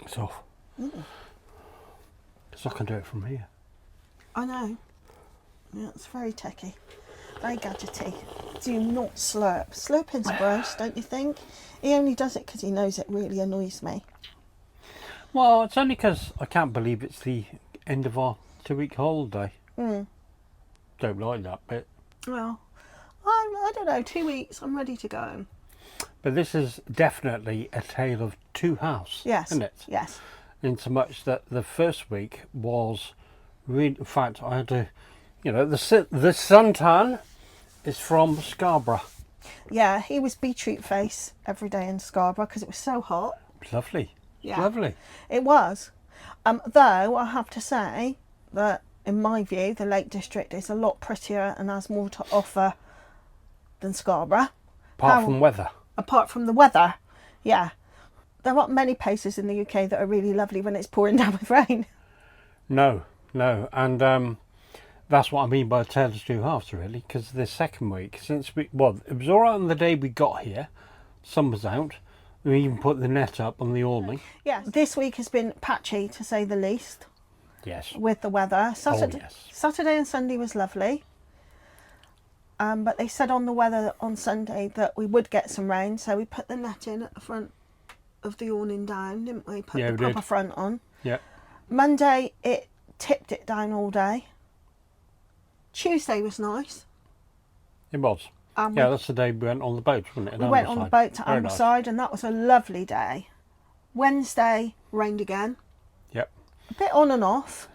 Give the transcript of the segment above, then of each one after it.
lights off. Because I can do it from here. I know. Yeah, it's very techy. Very gadgety. Do not slurp. Slurping's gross, don't you think? He only does it because he knows it really annoys me. Well, it's only because I can't believe it's the end of our 2-week holiday. Don't like that bit. Well, I don't know, 2 weeks, I'm ready to go. But this is definitely a tale of two halves, Yes. isn't it? Yes. In so much that the first week was really, in fact, I had to, you know, the suntan is from Scarborough. Yeah, he was beetroot face every day in Scarborough because it was so hot. Lovely. Yeah. Lovely. It was. Though I have to say that, in my view, the Lake District is a lot prettier and has more to offer than Scarborough. Apart from weather. Apart from the weather, yeah. There aren't many places in the UK that are really lovely when it's pouring down with rain. No. And that's what I mean by tale of two halves, really, because the second week, it was all right on the day we got here. Sun was out. We even put the net up on the awning. Yeah, this week has been patchy, to say the least. Yes. With the weather. Yes. Saturday and Sunday was lovely. But they said on the weather on Sunday that we would get some rain, so we put the net in at the front of the awning down, didn't we? Put the proper front on. Yeah. Monday, it tipped it down all day. Tuesday was nice. It was. Yeah, that's the day we went on the boat, wasn't it? We went on the boat to Ambleside, and that was a lovely day. Wednesday, rained again. Yep. A bit on and off.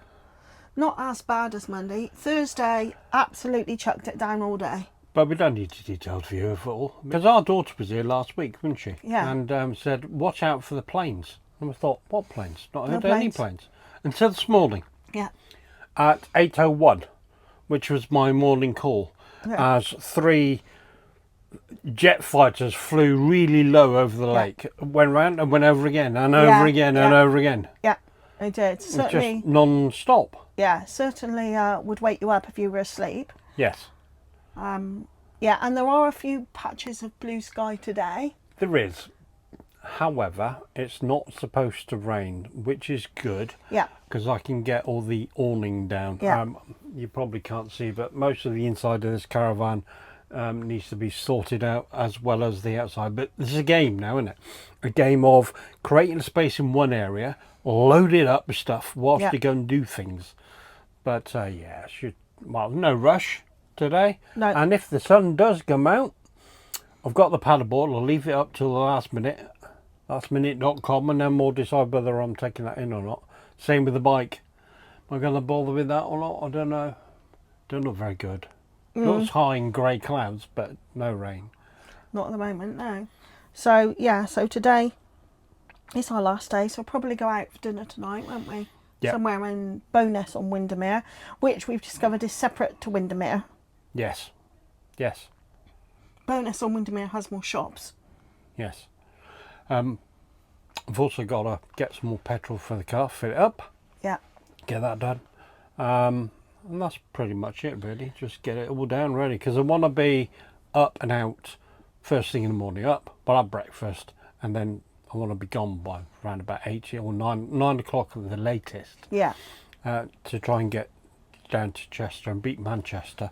Not as bad as Monday. Thursday, absolutely chucked it down all day. But we don't need a detailed view of it all. Because our daughter was here last week, wasn't she? Yeah. And said, watch out for the planes. And we thought, what planes? Not heard No any planes. Until this morning. Yeah. At 8:01, which was my morning call. Yeah. As 3 jet fighters flew really low over the lake. Went round and went over again and over again and over again. Yeah, they did. Certainly. Just non-stop. Yeah, certainly would wake you up if you were asleep. Yes. Yeah, and there are a few patches of blue sky today. There is. However, it's not supposed to rain, which is good. Yeah. Because I can get all the awning down. Yeah. You probably can't see, but most of the inside of this caravan needs to be sorted out, as well as the outside. But this is a game now, isn't it? A game of creating a space in one area, load it up with stuff whilst you go and do things. But yeah, no rush today. No. And if the sun does come out, I've got the paddleboard. I'll leave it up till the last minute. Lastminute.com, and then we'll decide whether I'm taking that in or not. Same with the bike. Am I going to bother with that or not? I don't know. Don't look very good. Looks high in grey clouds, but no rain. Not at the moment, no. So yeah, so today is our last day, so we'll probably go out for dinner tonight, won't we? Yep. Somewhere in Bowness on Windermere, which we've discovered is separate to Windermere. Yes. Yes. Bowness on Windermere has more shops. Yes. I've also got to get some more petrol for the car, fill it up. Yeah. Get that done. And that's pretty much it, really. Just get it all down ready, because I want to be up and out first thing in the morning. Up, but have breakfast, and then I want to be gone by around about 8 or 9 o'clock at the latest. Yeah. To try and get down to Chester and beat Manchester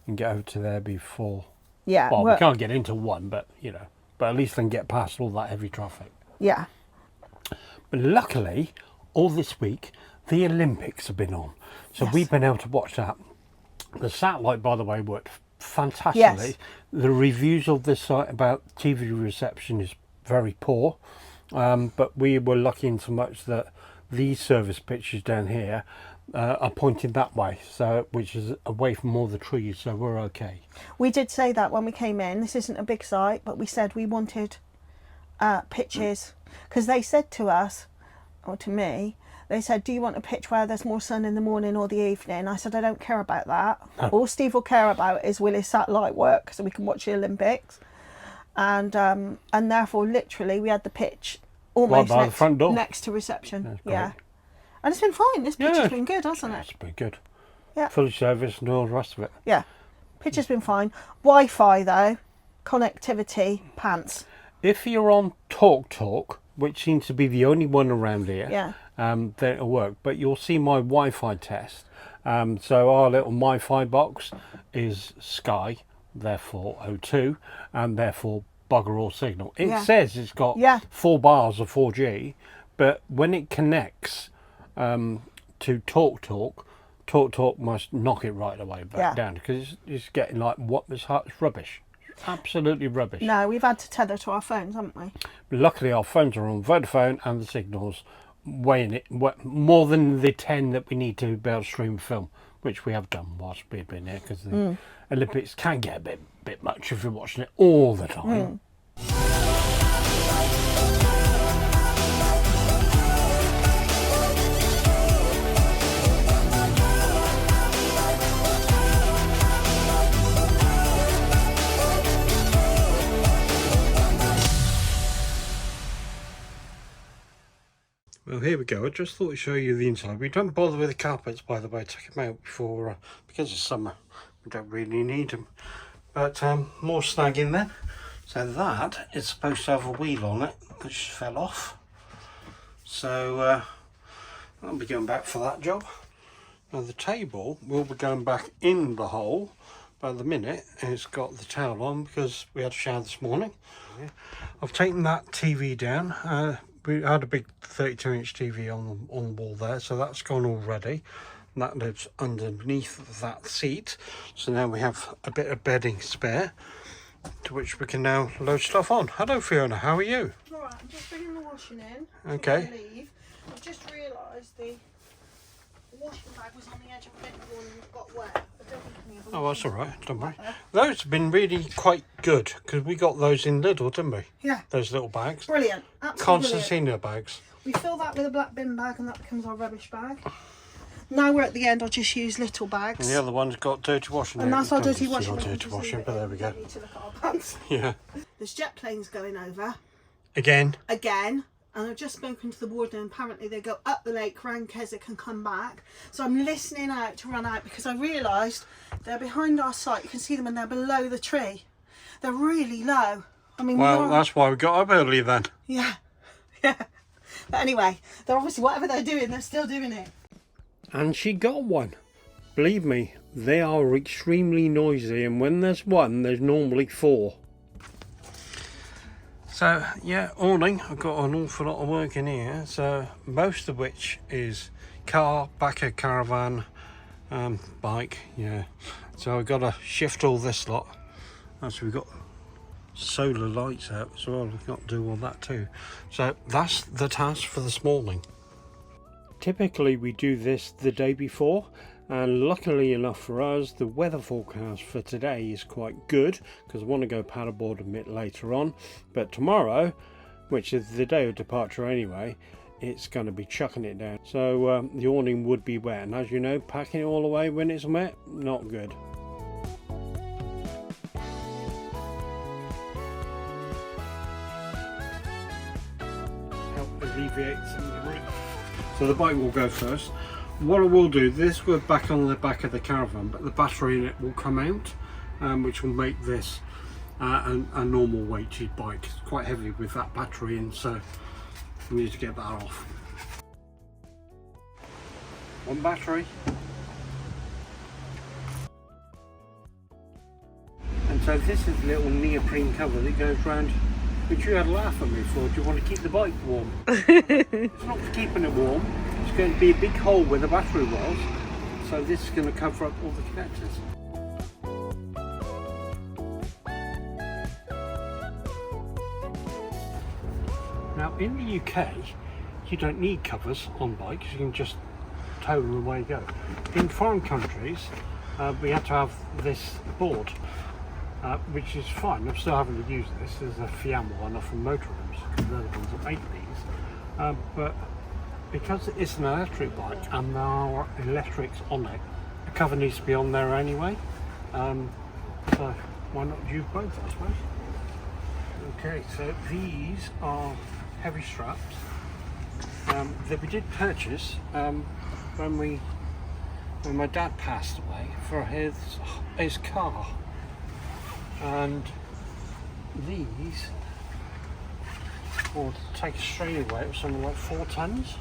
and get over to there before. Yeah. Well, we can't get into 1, but you know, but at least then get past all that heavy traffic. Yeah. But luckily, all this week, the Olympics have been on. So we've been able to watch that. The satellite, by the way, worked fantastically. Yes. The reviews of this site about TV reception is very poor. But we were lucky in so much that these service pictures down here are pointing that way, so which is away from all the trees, so we're okay. We did say that when we came in. This isn't a big site, but we said we wanted pitches, because they said to us, or to me, they said, do you want a pitch where there's more sun in the morning or the evening? I said, I don't care about that. No. All Steve will care about is will his satellite work so we can watch the Olympics. And therefore, literally, we had the pitch almost right by the front door, next to reception. Yeah. And it's been fine. This pitch has been good, hasn't it? It's been good. Yeah. Fully serviced and all the rest of it. Yeah. Pitch has been fine. Wi-Fi, though, connectivity, pants. If you're on TalkTalk, which seems to be the only one around here, Yeah. then it'll work. But you'll see my Wi-Fi test. So our little Wi-Fi box is Sky, therefore O2, and therefore bugger all signal. It Yeah. says it's got Yeah. 4 bars of 4G, but when it connects to TalkTalk must knock it right away back down, because it's getting like it's rubbish. Absolutely rubbish. No, we've had to tether to our phones, haven't we? Luckily our phones are on Vodafone and the signal's weighing it more than the 10 that we need to be able to stream film, which we have done whilst we've been here, because the Olympics can get a bit much if you're watching it all the time. Well, here we go. I just thought I'd show you the inside. We don't bother with the carpets, by the way. Take them out before, because it's summer. We don't really need them. But more snagging then. So that is supposed to have a wheel on it, which fell off. So I'll be going back for that job. Now the table will be going back in the hole. But at the minute, it's got the towel on because we had a shower this morning. I've taken that TV down. We had a big 32-inch TV on the wall there, so that's gone already. And that lives underneath that seat. So now we have a bit of bedding spare, to which we can now load stuff on. Hello Fiona, how are you? All right, I'm just bringing the washing in. Okay. Leave. I've just realised the washing bag was on the edge of a bit more and got wet. I don't think any of them. Oh, that's all right, don't worry. Those have been really quite good, because we got those in Lidl, didn't we? Yeah. Those little bags. Brilliant. Absolutely Concertina brilliant. bags. We fill that with a black bin bag and that becomes our rubbish bag. Now we're at the end, I'll just use little bags. And the other one's got dirty washing. And that's our Don't dirty see washing. our dirty washing, but there we go. We need to look at our pants. Yeah. There's jet planes going over. Again. And I've just spoken to the warden, and apparently they go up the lake round Keswick and come back. So I'm listening out to run out, because I realised they're behind our site. You can see them and they're below the tree. They're really low. I mean, Well, that's why we got up early then. Yeah. Yeah. But anyway, they're obviously, whatever they're doing, they're still doing it. And she got one. Believe me, they are extremely noisy, and when there's one, there's normally 4. So yeah, awning. I've got an awful lot of work in here. So most of which is car, backer, caravan, bike. Yeah. So I've got to shift all this lot. So we've got solar lights out as well. We've got to do all that too. So that's the task for this morning. Typically we do this the day before, and luckily enough for us, the weather forecast for today is quite good, because I want to go paddleboard a bit later on. But tomorrow, which is the day of departure anyway, it's going to be chucking it down. So the awning would be wet, and as you know, packing it all away when it's wet, not good. Help alleviate some of the roof. So the bike will go first. What I will do, this will back on the back of the caravan, but the battery in it will come out, which will make this a normal weighted bike. It's quite heavy with that battery in, so we need to get that off. One battery. And so this is a little neoprene cover that goes round, which you had a laugh at me for. Do you want to keep the bike warm? It's not for keeping it warm. It's going to be a big hole where the battery was. So this is going to cover up all the connectors. Now in the UK, you don't need covers on bikes. You can just tow them away you go. In foreign countries, we have to have this board. Which is fine. I'm still having to use this. There's a Fiamma one off from Motorhomes, because they're the ones that make these. But because it's an electric bike and there are electrics on it, the cover needs to be on there anyway. So why not use both, I suppose? Okay, so these are heavy straps that we did purchase when my dad passed away for his car. And these or take a string weight of something like 4 tons.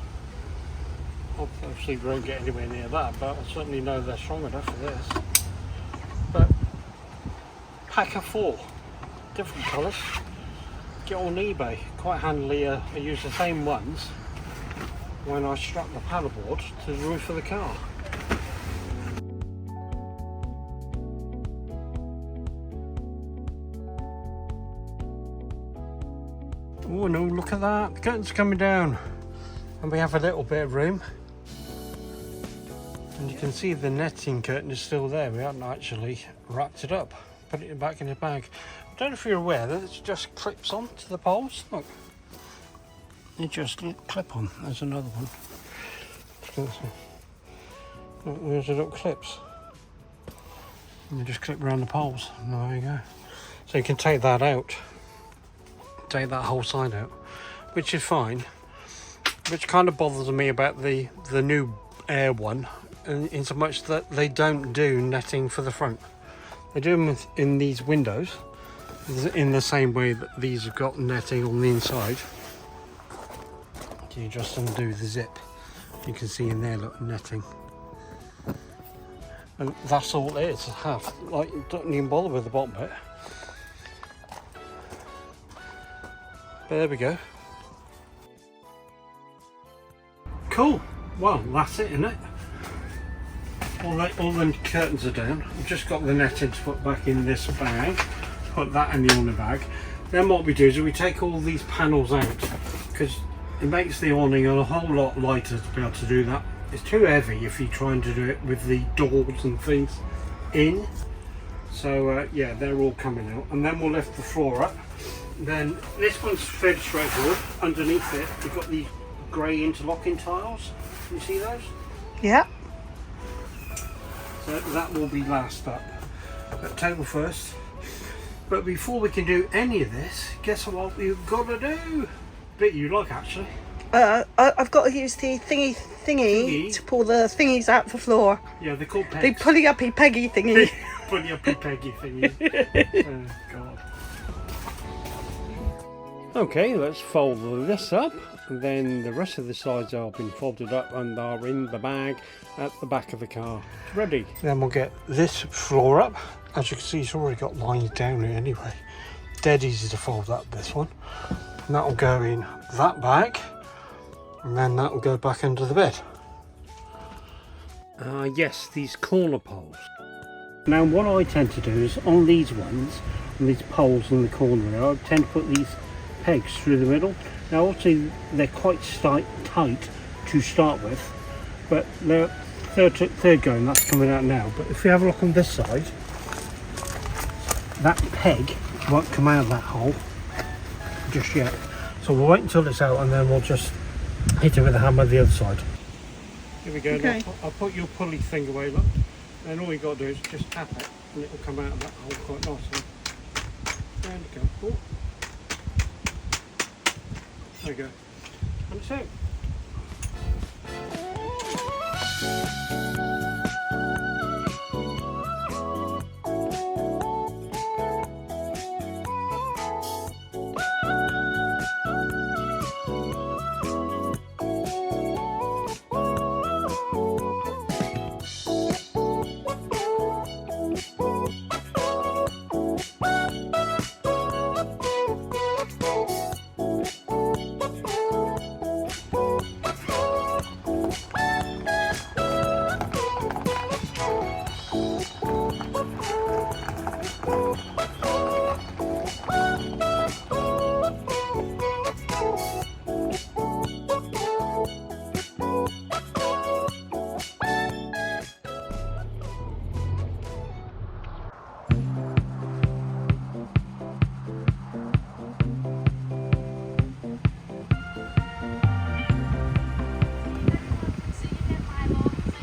Obviously we won't get anywhere near that, but I certainly know they're strong enough for this. But pack of 4 different colours, get on eBay. Quite handily, I use the same ones when I strap the paddleboard to the roof of the car. Oh no, look at that, the curtains are coming down and we have a little bit of room. And you can see the netting curtain is still there. We haven't actually wrapped it up, put it back in the bag. I don't know if you're aware that it just clips on to the poles. Look, it just clip on. There's another one. Look, there's the little clips. And you just clip around the poles. And there you go. So you can take that out. Take that whole side out, which is fine. Which kind of bothers me about the new Air one, in so much that they don't do netting for the front. They do them in these windows in the same way that these have got netting on the inside. You just undo the zip. You can see in there, look, netting. And that's all it is, half. Like, you don't even bother with the bottom bit. But there we go. Cool. Well, that's it, isn't it? All the curtains are down. I've just got the netting to put back in this bag. Put that in the awning bag. Then what we do is we take all these panels out, because it makes the awning a whole lot lighter to be able to do that. It's too heavy if you're trying to do it with the doors and things in. So yeah, they're all coming out. And then we'll lift the floor up. Then this one's fairly straightforward. Underneath it, you've got these grey interlocking tiles. Can you see those? Yeah. So that will be last up. But table first. But before we can do any of this, guess what we've got to do? Bit you like, actually. I've got to use the thingy to pull the thingies out the floor. Yeah, they're called pegs. The pulley-uppy peggy thingy. Pulley-uppy peggy thingy. Oh, God. Okay, let's fold this up. And then the rest of the sides have been folded up and are in the bag at the back of the car. It's ready. Then we'll get this floor up. As you can see, it's already got lines down it anyway. Dead easy to fold up, this one. And that'll go in that bag. And then that'll go back under the bed. Yes, these corner poles. Now what I tend to do is on these ones, on these poles in the corner, I tend to put these pegs through the middle. Now obviously they're quite tight to start with, but they're third going, that's coming out now. But if you have a look on this side, that peg won't come out of that hole just yet. So we'll wait until it's out and then we'll just hit it with a hammer the other side. Here we go. Okay. I'll put your pulley thing away, look. And all you got to do is just tap it and it will come out of that hole quite nicely. There you go. Oh. There you go. And it's out.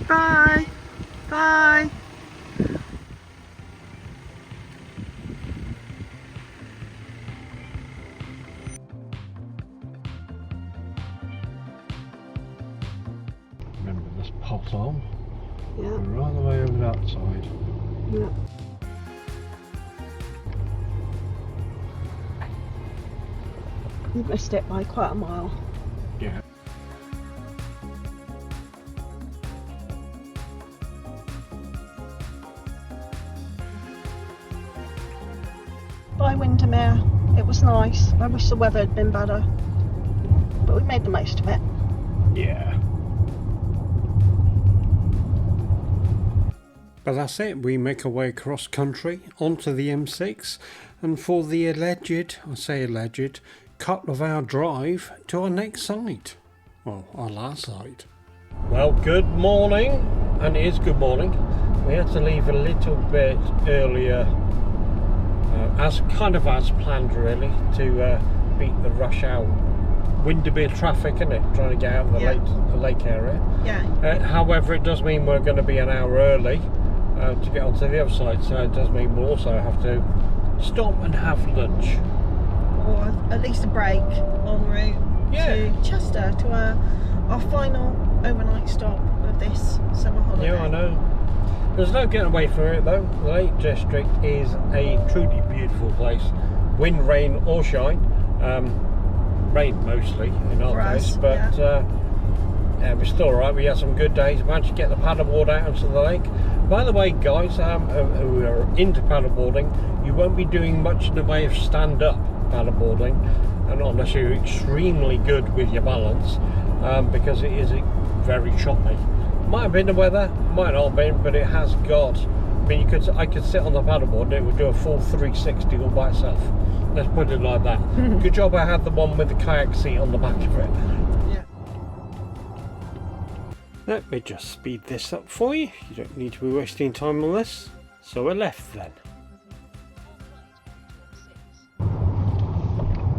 Bye. Bye. Remember this pothole? Yeah. Right the way over that side. Yeah. You've missed it by quite a mile. Yeah. By Windermere, it was nice. I wish the weather had been better, but we made the most of it. Yeah. But that's it, we make our way across country onto the M6 and for the alleged, I say alleged, couple of hour drive to our next site. Well, our last site. Well, good morning, and it is good morning. We had to leave a little bit earlier, as planned really, to beat the rush hour Windermere traffic, isn't it? Trying to get out of the lake area. Yeah. However, it does mean we're going to be an hour early to get onto the other side, so it does mean we'll also have to stop and have lunch. Or at least a break en route to Chester, to our final overnight stop of this summer holiday. Yeah, I know. There's no getting away from it though. The Lake District is a truly beautiful place. Wind, rain or shine. Rain mostly in our case, but yeah, we're still alright. We had some good days. Managed to get the paddleboard out onto the lake. By the way, guys, who are into paddleboarding, you won't be doing much in the way of stand-up paddleboarding, and unless you're extremely good with your balance, because it is very choppy. Might have been the weather, might not have been, but it has got. I mean, I could sit on the paddleboard and it would do a full 360 all by itself. Let's put it like that. Good job I had the one with the kayak seat on the back of it. Yeah. Let me just speed this up for you. You don't need to be wasting time on this. So we're left then.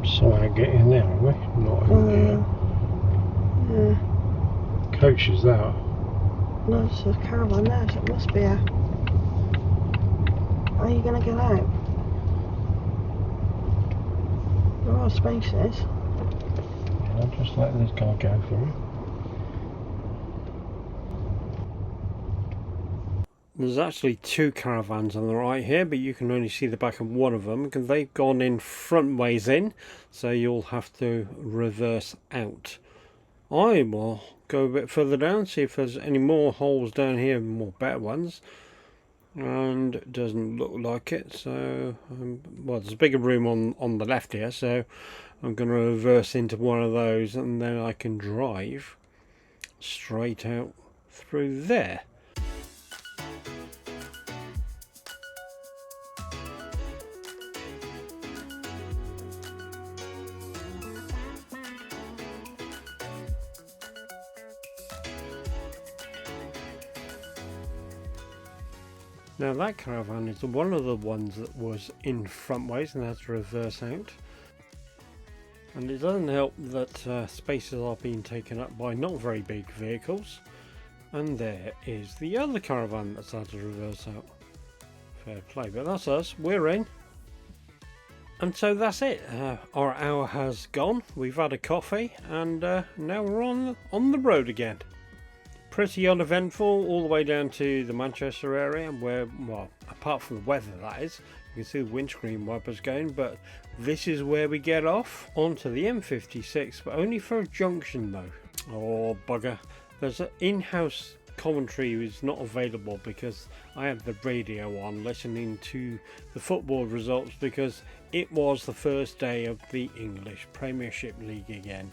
So I get in there, are we? Not in there. Yeah. Coach is that? No, it's a caravan there, so it must be a... Are you going to get out? There are spaces. Yeah, I'll just let this guy go for it. There's actually two caravans on the right here, but you can only see the back of one of them because they've gone in front ways in, so you'll have to reverse out. I will go a bit further down, see if there's any more holes down here, more better ones, and it doesn't look like it. So well, there's a bigger room on the left here, so I'm going to reverse into one of those and then I can drive straight out through there. Now that caravan is one of the ones that was in front ways and had to reverse out. And it doesn't help that spaces are being taken up by not very big vehicles. And there is the other caravan that's had to reverse out. Fair play, but that's us, we're in. And so that's it, our hour has gone, we've had a coffee, and now we're on the road again. Pretty uneventful all the way down to the Manchester area where, well, apart from the weather that is, you can see the windscreen wipers going, but this is where we get off onto the M56, but only for a junction though. Oh bugger, there's an in-house commentary is not available because I had the radio on listening to the football results because it was the first day of the English Premiership League again.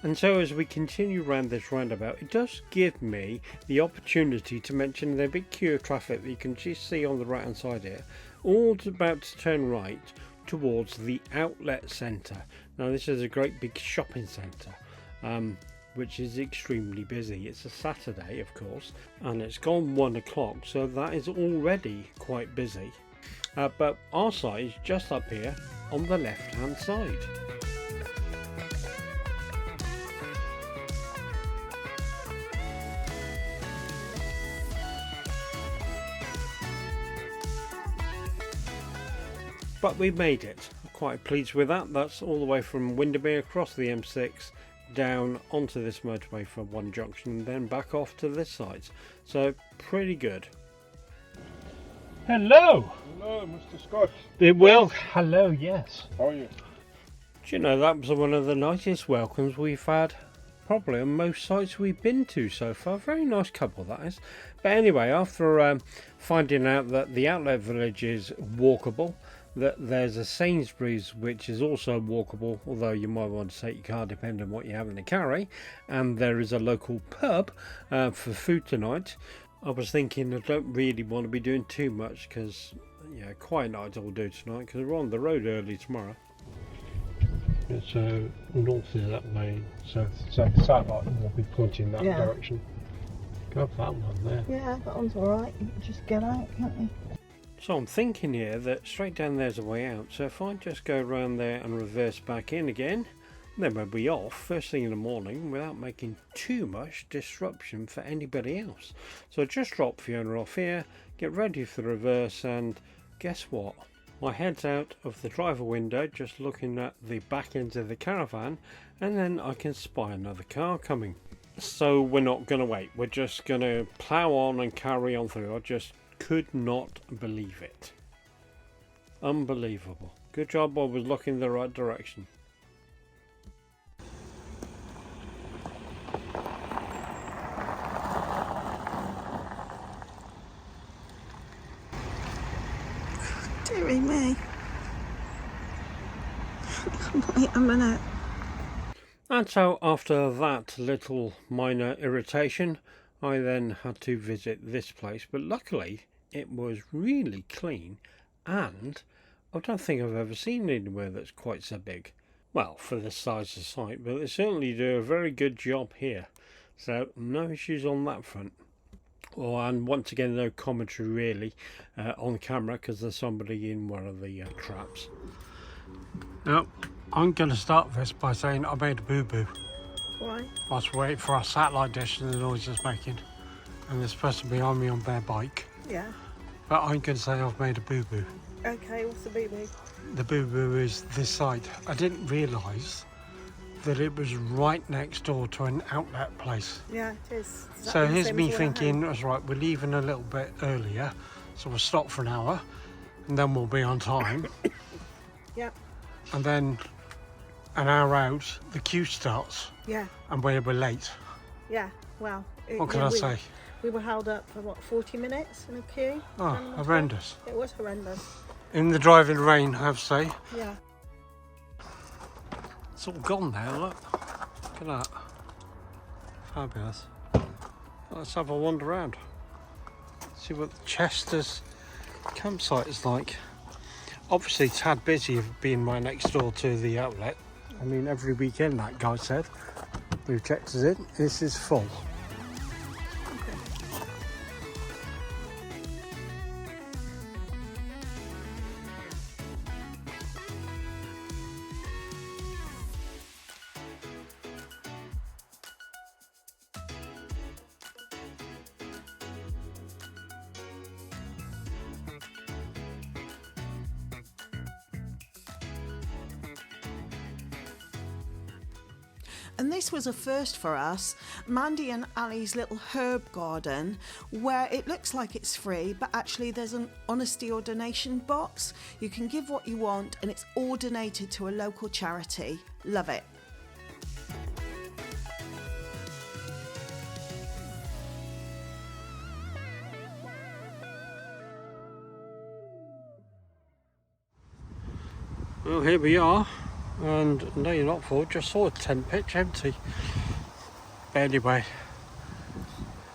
And so as we continue around this roundabout, it does give me the opportunity to mention the big queue of traffic that you can just see on the right hand side here, all about to turn right towards the outlet centre. Now this is a great big shopping centre, which is extremely busy. It's a Saturday of course, and it's gone 1 o'clock, so that is already quite busy. But our site is just up here on the left hand side. But we made it. I'm quite pleased with that. That's all the way from Windermere across the M6 down onto this motorway for one junction and then back off to this side. So pretty good. Hello! Hello, Mr. Scott. It will. Hello, yes. How are you? Do you know, that was one of the nicest welcomes we've had probably on most sites we've been to so far. Very nice couple, that is. But anyway, after finding out that the outlet village is walkable, that there's a Sainsbury's which is also walkable, although you might want to take your car depending on what you have in the carry, and there is a local pub for food tonight, I was thinking I don't really want to be doing too much because, yeah, quiet night I'll do tonight because we're on the road early tomorrow. So north is that way, so the satellite will be pointing that direction. Go up that one there. Yeah, that one's alright. You can just get out, can't you? So I'm thinking here that straight down there's a way out, so if I just go around there and reverse back in again, then we'll be off first thing in the morning without making too much disruption for anybody else. So just drop Fiona off here, get ready for the reverse, and guess what? My head's out of the driver window just looking at the back end of the caravan, and then I can spy another car coming. So we're not going to wait, we're just going to plough on and carry on through. I just could not believe it. Unbelievable. Good job I was looking the right direction. Dearie me. Wait a minute. And so after that little minor irritation, I then had to visit this place, but luckily it was really clean, and I don't think I've ever seen anywhere that's quite so big. Well, for the size of the site, but they certainly do a very good job here, so no issues on that front. Oh, and once again, no commentary really on camera because there's somebody in one of the traps. Now, I'm going to start this by saying I made a boo-boo. Why? Whilst waiting for our satellite dish and the noise it's making. And this person behind me on their bike. Yeah. But I'm going to say I've made a boo-boo. Okay, what's the boo-boo? The boo-boo is this side. I didn't realise that it was right next door to an outlet place. Yeah, it is. So here's me thinking, that's right, we're leaving a little bit earlier, so we'll stop for an hour, and then we'll be on time. Yep. And then an hour out, the queue starts. Yeah. And we're late. Yeah, well. What can I say? We were held up for what, 40 minutes in a queue? Oh, horrendous. It was horrendous. In the driving rain, I have to say. Yeah. It's all gone now, look. Look at that. Fabulous. Let's have a wander around. See what Chester's campsite is like. Obviously, it's tad busy of being right next door to the outlet. I mean, every weekend, that guy said. We've checked us in. This is full. And this was a first for us, Mandy and Ali's little herb garden, where it looks like it's free, but actually there's an honesty or donation box. You can give what you want and it's all donated to a local charity. Love it. Well, here we are. And no, you're not for. Just saw a tent pitch empty. But anyway,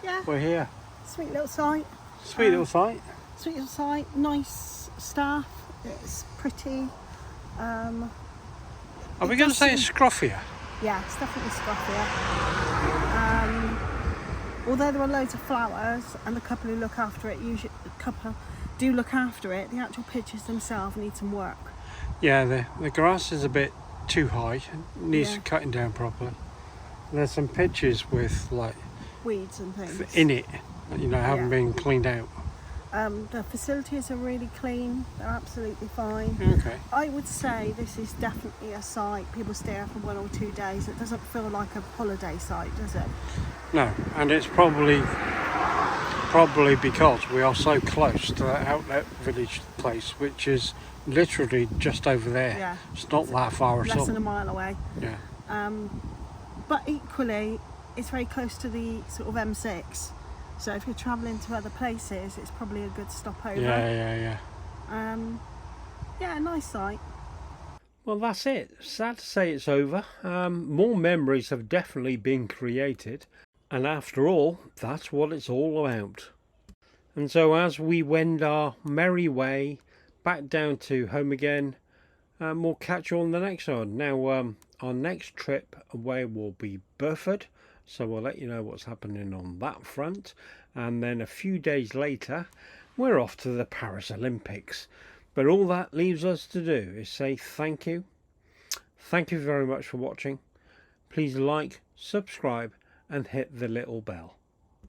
Yeah. we're here. Sweet little site. Sweet little site. Sweet little site. Nice staff. It's pretty. Are we going to say it's scruffier? Yeah, it's definitely scruffier. Although there are loads of flowers and the couple who look after it, usually the couple do look after it, the actual pitches themselves need some work. Yeah, the grass is a bit too high. It needs cutting down properly. There's some pitches with like Weeds and things. in it, you know, haven't been cleaned out. The facilities are really clean. They're absolutely fine. Okay. I would say this is definitely a site people stay there for 1 or 2 days. It doesn't feel like a holiday site, does it? No, and it's probably probably because we are so close to that outlet village place, which is literally just over there. Yeah. It's not that far at all. Less than a mile away. Yeah. But equally, it's very close to the sort of M6. So if you're travelling to other places, it's probably a good stopover. Yeah. Yeah, nice site. Well, that's it. Sad to say it's over. More memories have definitely been created. And after all, that's what it's all about. And so as we wend our merry way back down to home again, we'll catch you on the next one. Now, our next trip away will be Burford. So we'll let you know what's happening on that front. And then a few days later, we're off to the Paris Olympics. But all that leaves us to do is say thank you. Thank you very much for watching. Please like, subscribe and hit the little bell.